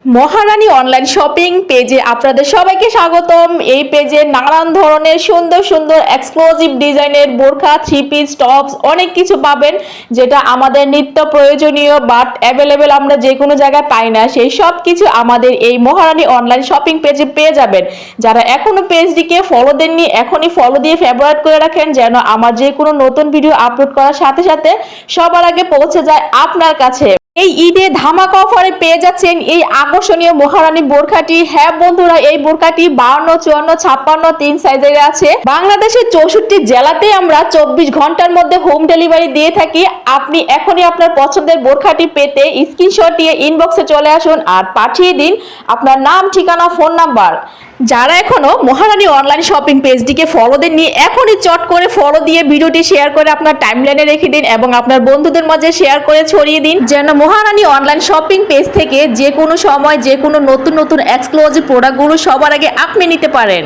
মহারানী online shopping পেজে আপনাদের সবাইকে স্বাগতম। এই পেজে নানান ধরনের সুন্দর সুন্দর এক্সক্লুসিভ ডিজাইনের বোরখা, থ্রি পিস, টপস অনেক কিছু পাবেন, যেটা আমাদের নিত্য প্রয়োজনীয় বাট অ্যাভেলেবেল আমরা যে কোনো জায়গায় পাই না। সেই সব কিছু আমাদের এই মহারানী অনলাইন শপিং পেজে পেয়ে যাবেন। যারা এখনো পেজটিকে ফলো দেননি, এখনই ফলো দিয়ে ফেভারিট করে রাখেন, যেন আমার যে কোনো নতুন ভিডিও আপলোড করার সাথে সাথে সবার আগে পৌঁছে যায় আপনার কাছে। এই ঈদে ধামাকা অফারে পেয়ে যাচ্ছেন এই আকর্ষণীয় মহারানী বোরখাটি। হ্যাঁ বন্ধুরা, এই বোরখাটি 52, 54, 56 তিন সাইজের আছে। বাংলাদেশের 64 জেলাতে আমরা 24 ঘন্টার মধ্যে হোম ডেলিভারি দিয়ে থাকি। আপনি এখনই আপনার পছন্দের বোরখাটি পেতে স্ক্রিনশট দিয়ে ইনবক্সে চলে আসুন আর পাঠিয়ে দিন আপনার নাম, ঠিকানা, ফোন নাম্বার। যারা এখনো মহারানী অনলাইন শপিং পেজটিকে ফলো দেননি, এখনই চট করে ফলো দিয়ে ভিডিওটি শেয়ার করে আপনার টাইমলাইনে রেখে দিন এবং আপনার বন্ধুদের মাঝে শেয়ার করে ছড়িয়ে দিন, যেন মহারানী অনলাইন শপিং পেজ থেকে যে কোনো সময় যে কোনো নতুন নতুন এক্সক্লুসিভ প্রোডাক্টগুলো সবার আগে আপনি নিতে পারেন।